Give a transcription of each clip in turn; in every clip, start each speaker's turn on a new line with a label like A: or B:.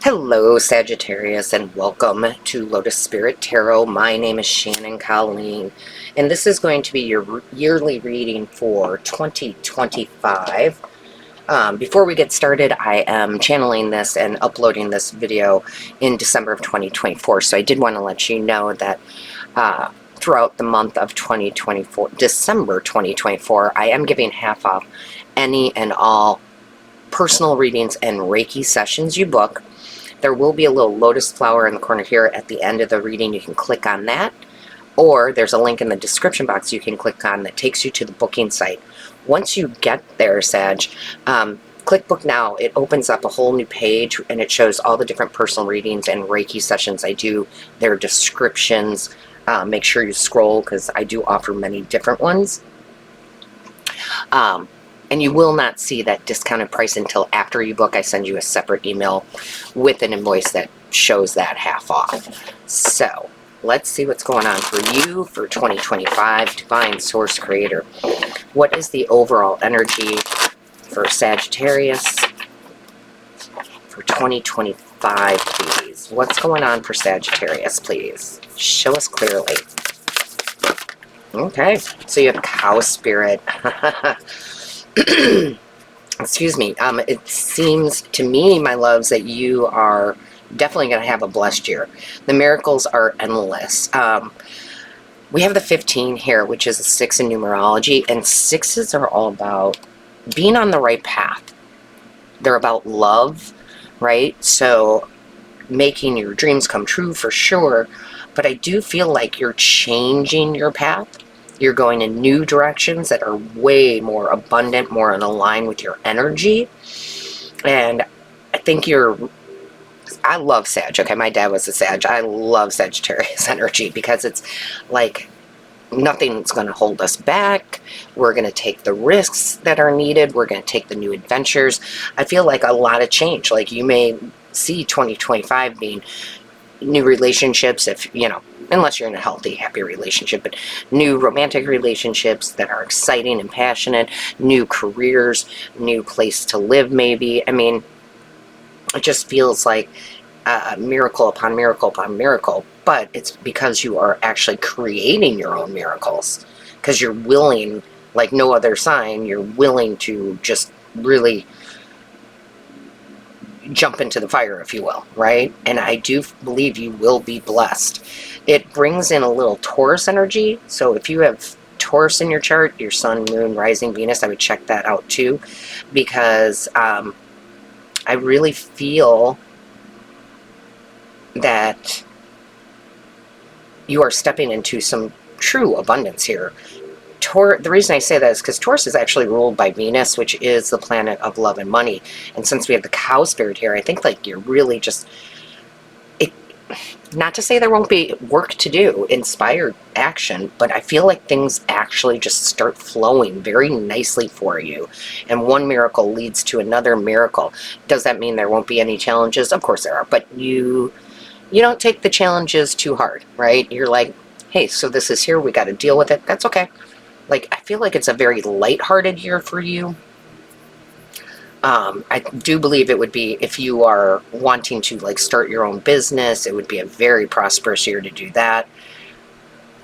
A: Hello, Sagittarius, and welcome to Lotus Spirit Tarot. My name is Shannon Colleen, and this is going to be your yearly reading for 2025. Before we get started, I am channeling this and uploading this video in December of 2024, so I did want to let you know that throughout the month of 2024, December 2024, I am giving half off any and all personal readings and Reiki sessions you book. There will be a little lotus flower in the corner here at the end of the reading. You can click on that, or there's a link in the description box you can click on that takes you to the booking site. Once you get there, Sag, click book now. It opens up a whole new page and it shows all the different personal readings and Reiki sessions I do, their descriptions. Make sure you scroll because I do offer many different ones. And you will not see that discounted price until after you book. I send you a separate email with an invoice that shows that half off. So let's see what's going on for you for 2025. Divine Source Creator. What is the overall energy for Sagittarius for 2025, please? What's going on for Sagittarius, please? Show us clearly. Okay, so you have Cow Spirit. Excuse me. It seems to me, my loves, that you are definitely going to have a blessed year. The miracles are endless. We have the 15 here, which is a 6 in numerology, and 6s are all about being on the right path. They're about love, right? So making your dreams come true for sure, but I do feel like you're changing your path. You're going in new directions that are way more abundant, more in line with your energy. And I think I love Sag. Okay, my dad was a Sag. I love Sagittarius energy because it's like nothing's going to hold us back. We're going to take the risks that are needed. We're going to take the new adventures. I feel like a lot of change. Like you may see 2025 being new relationships, if you know, unless you're in a healthy, happy relationship, but new romantic relationships that are exciting and passionate, new careers, new place to live maybe. I mean, it just feels like miracle upon miracle upon miracle, but it's because you are actually creating your own miracles, because you're willing, like no other sign, you're willing to just really jump into the fire, if you will, right? And I do believe you will be blessed. It brings in a little Taurus energy. So if you have Taurus in your chart, your sun, moon, rising, Venus, I would check that out too, because I really feel that you are stepping into some true abundance here. The reason I say that is because Taurus is actually ruled by Venus, which is the planet of love and money. And since we have the Cow Spirit here, I think like you're really just, not to say there won't be work to do, inspired action, but I feel like things actually just start flowing very nicely for you. And one miracle leads to another miracle. Does that mean there won't be any challenges? Of course there are, but you don't take the challenges too hard, right? You're like, hey, so this is here, we got to deal with it. That's okay. Like, I feel like it's a very lighthearted year for you. I do believe it would be, if you are wanting to like start your own business, it would be a very prosperous year to do that.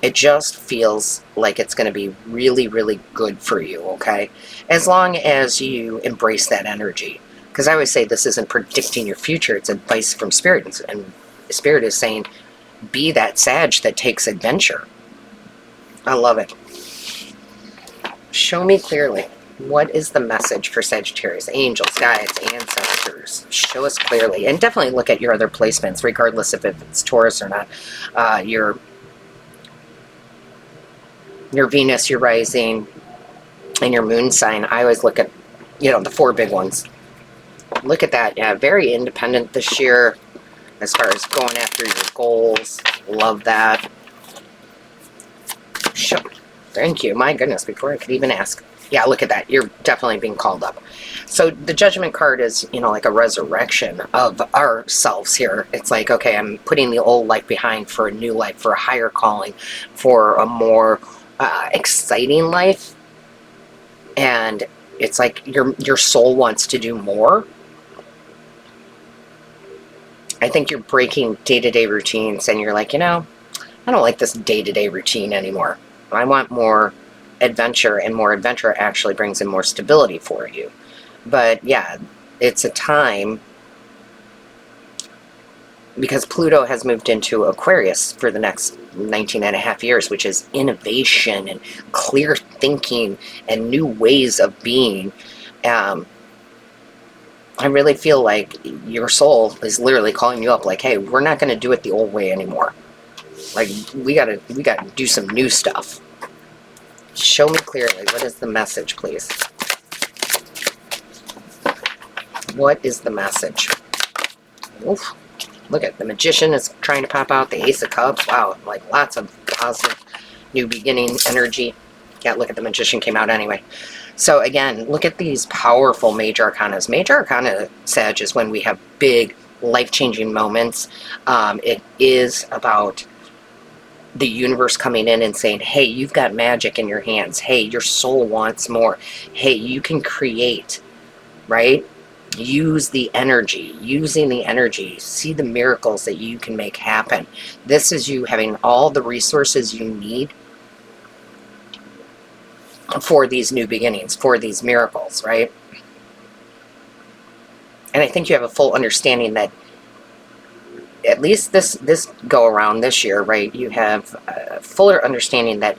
A: It just feels like it's going to be really, really good for you, okay? As long as you embrace that energy. Because I always say this isn't predicting your future, it's advice from Spirit. And Spirit is saying, be that Sag that takes adventure. I love it. Show me clearly. What is the message for Sagittarius? Angels, guides, ancestors. Show us clearly. And definitely look at your other placements, regardless if it's Taurus or not. Your Venus, your rising, and your moon sign. I always look at, the 4 big ones. Look at that. Yeah, very independent this year as far as going after your goals. Love that. Thank you. My goodness, before I could even ask. Yeah, look at that. You're definitely being called up. So the Judgment card is, like a resurrection of ourselves here. It's like, okay, I'm putting the old life behind for a new life, for a higher calling, for a more exciting life. And it's like your soul wants to do more. I think you're breaking day-to-day routines and you're like, you know, I don't like this day-to-day routine anymore. I want more adventure, and more adventure actually brings in more stability for you. But yeah, it's a time, because Pluto has moved into Aquarius for the next 19 and a half years, which is innovation and clear thinking and new ways of being. I really feel like your soul is literally calling you up like, hey, we're not going to do it the old way anymore. Like, we gotta do some new stuff. Show me clearly. What is the message, please? What is the message? Oof. Look at the Magician is trying to pop out. The Ace of Cups. Wow, like lots of positive new beginning energy. Yeah, look at the Magician came out anyway. So again, look at these powerful major arcanas. Major arcana, Sag, is when we have big life-changing moments. It is about the universe coming in and saying, hey, you've got magic in your hands. Hey, your soul wants more. Hey, you can create, right? Use the energy, using the energy, see the miracles that you can make happen. This is you having all the resources you need for these new beginnings, for these miracles, right? And I think you have a full understanding that at least this go around this year, right? You have a fuller understanding that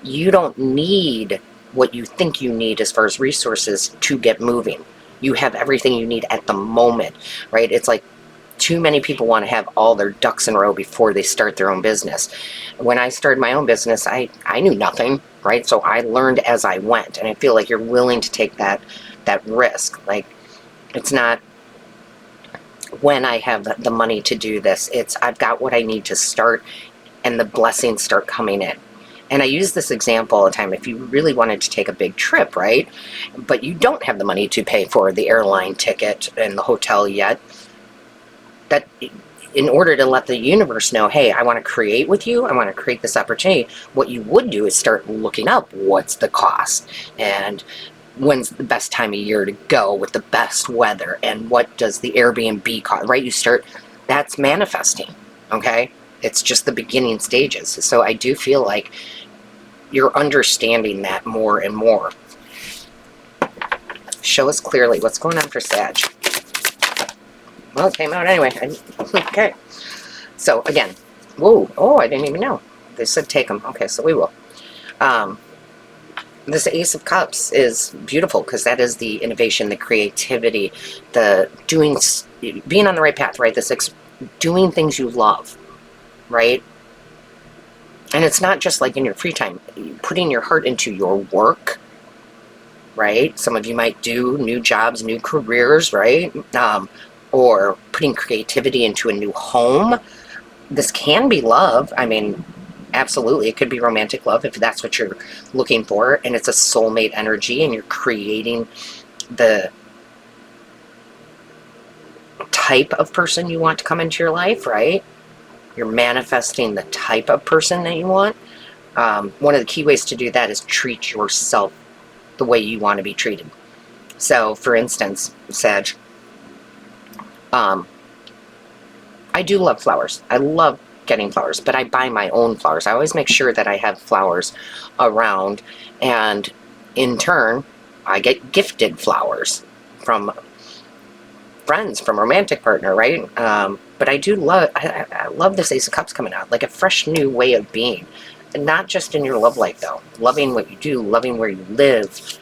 A: you don't need what you think you need as far as resources to get moving. You have everything you need at the moment, right? It's like too many people want to have all their ducks in a row before they start their own business. When I started my own business, I knew nothing, right? So I learned as I went, and I feel like you're willing to take that risk. Like, it's not when I have the money to do this. It's I've got what I need to start, and the blessings start coming in. And I use this example all the time. If you really wanted to take a big trip, right, but you don't have the money to pay for the airline ticket and the hotel yet, that in order to let the universe know, hey, I want to create with you, I want to create this opportunity, what you would do is start looking up what's the cost, and when's the best time of year to go with the best weather, and what does the Airbnb cost, right? You start, that's manifesting, okay? It's just the beginning stages. So I do feel like you're understanding that more and more. Show us clearly what's going on for Sag. Well, it came out anyway. Okay. So again, whoa, oh, I didn't even know. They said take them. Okay, so we will. This Ace of Cups is beautiful because that is the innovation, the creativity, the doing, being on the right path, right? Doing things you love, right? And it's not just like in your free time, putting your heart into your work, right? Some of you might do new jobs, new careers, right? Or putting creativity into a new home. This can be love. I mean, absolutely. It could be romantic love if that's what you're looking for. And it's a soulmate energy, and you're creating the type of person you want to come into your life, right? You're manifesting the type of person that you want. One of the key ways to do that is treat yourself the way you want to be treated. So, for instance, Sag, I do love flowers. I love getting flowers, but I buy my own flowers. I always make sure that I have flowers around, and in turn, I get gifted flowers from friends, from a romantic partner, right? But I do love, I love this Ace of Cups coming out, like a fresh new way of being. And not just in your love life, though. Loving what you do, loving where you live.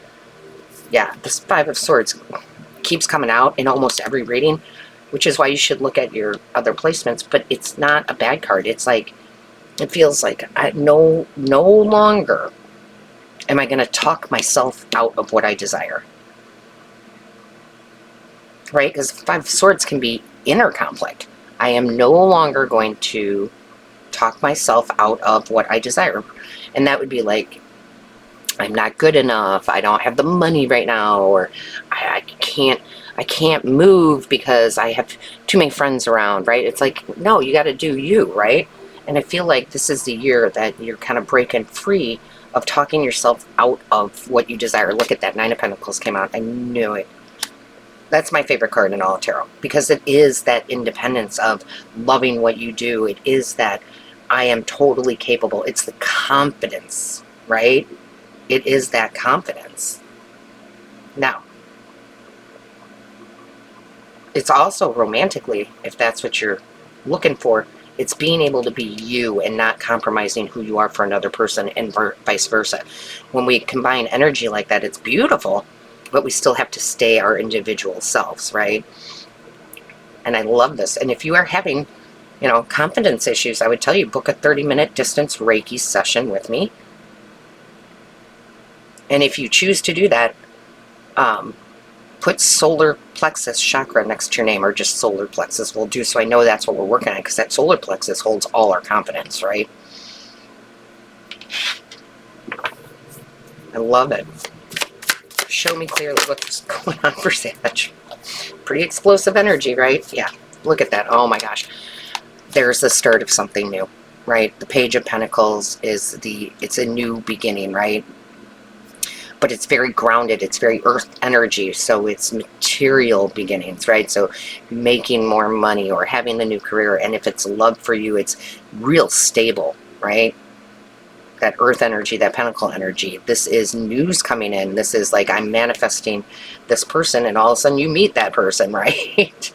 A: Yeah, this Five of Swords keeps coming out in almost every reading, which is why you should look at your other placements, but it's not a bad card. It's like, it feels like no longer am I going to talk myself out of what I desire. Right? Because Five of Swords can be inner conflict. I am no longer going to talk myself out of what I desire. And that would be like, I'm not good enough, I don't have the money right now, or I can't move because I have too many friends around, right? It's like, no, you got to do you, right? And I feel like this is the year that you're kind of breaking free of talking yourself out of what you desire. Look at that, Nine of Pentacles came out. I knew it. That's my favorite card in all of tarot, because it is that independence of loving what you do. It is that I am totally capable. It's the confidence, right? It is that confidence. Now, it's also romantically, if that's what you're looking for, it's being able to be you and not compromising who you are for another person, and vice versa. When we combine energy like that, it's beautiful, but we still have to stay our individual selves, right? And I love this. And if you are having, you know, confidence issues, I would tell you, book a 30-minute distance Reiki session with me. And if you choose to do that, put solar plexus chakra next to your name, or just solar plexus will do, so I know that's what we're working on, because that solar plexus holds all our confidence, right? I love it. Show me clearly what's going on for Sag. Pretty explosive energy, right? Yeah, look at that. Oh my gosh. There's the start of something new, right? The Page of Pentacles is it's a new beginning, right? But it's very grounded. It's very earth energy. So it's material beginnings, right? So making more money or having the new career. And if it's love for you, it's real stable, right? That earth energy, that pentacle energy. This is news coming in. This is like, I'm manifesting this person, and all of a sudden you meet that person, right?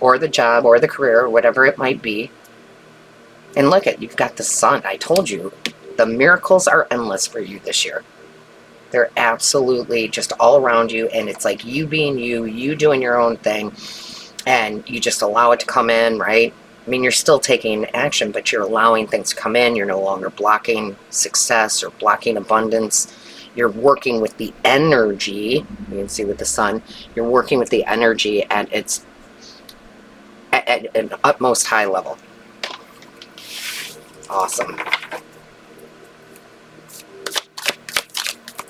A: Or the job, or the career, or whatever it might be. And look at, you've got the sun. I told you, the miracles are endless for you this year. They're absolutely just all around you, and it's like you being you, you doing your own thing, and you just allow it to come in, right? I mean, you're still taking action, but you're allowing things to come in. You're no longer blocking success or blocking abundance. You're working with the energy. You can see with the sun, you're working with the energy at its at an utmost high level. Awesome.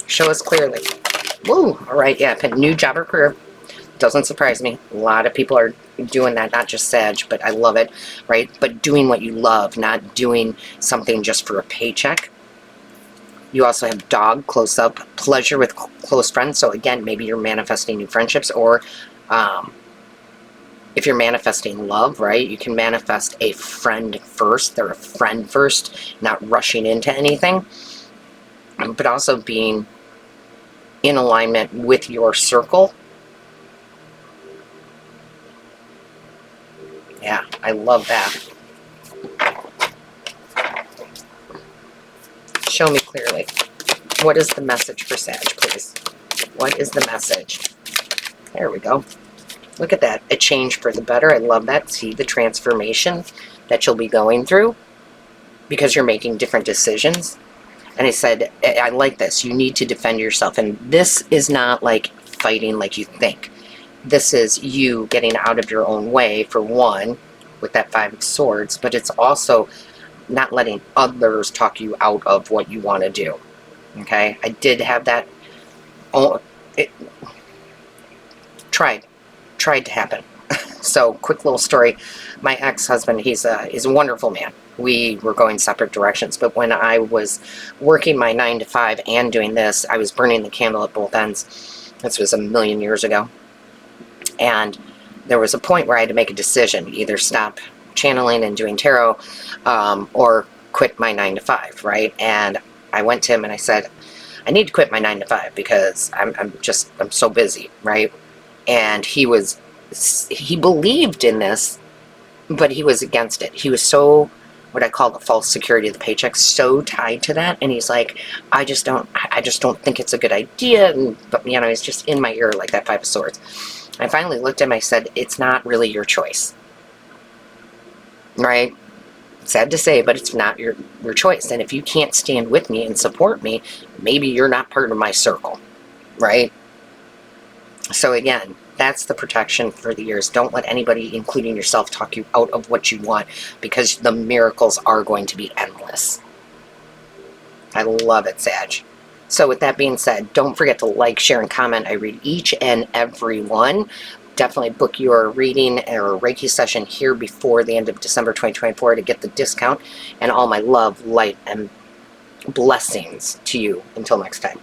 A: Show us clearly. Woo! All right, yeah, new job or career. Doesn't surprise me. A lot of people are doing that, not just Sag, but I love it, right? But doing what you love, not doing something just for a paycheck. You also have dog, close up, pleasure with close friends. So again, maybe you're manifesting new friendships, or if you're manifesting love, right? You can manifest a friend first. They're a friend first, not rushing into anything, but also being in alignment with your circle. Yeah, I love that. Show me clearly. What is the message for Sag, please? What is the message? There we go. Look at that. A change for the better. I love that. See the transformation that you'll be going through because you're making different decisions. And I said, I like this. You need to defend yourself. And this is not like fighting like you think. This is you getting out of your own way, for one, with that Five of Swords, but it's also not letting others talk you out of what you want to do. Okay? I did have that. Oh, it tried to happen. So, quick little story. My ex-husband, he's a wonderful man. We were going separate directions, but when I was working my 9 to 5 and doing this, I was burning the candle at both ends. This was a million years ago. And there was a point where I had to make a decision, either stop channeling and doing tarot, or quit my 9 to 5, right? And I went to him and I said, I need to quit my 9 to 5 because I'm so busy, right? And he believed in this, but he was against it. He was so, what I call the false security of the paycheck, so tied to that. And he's like, I just don't think it's a good idea. But you know, he's just in my ear like that Five of Swords. I finally looked at him, I said, it's not really your choice. Right? Sad to say, but it's not your choice. And if you can't stand with me and support me, maybe you're not part of my circle. Right? So again, that's the protection for the years. Don't let anybody, including yourself, talk you out of what you want, because the miracles are going to be endless. I love it, Sag. So with that being said, don't forget to like, share, and comment. I read each and every one. Definitely book your reading or Reiki session here before the end of December 2024 to get the discount. And all my love, light, and blessings to you. Until next time.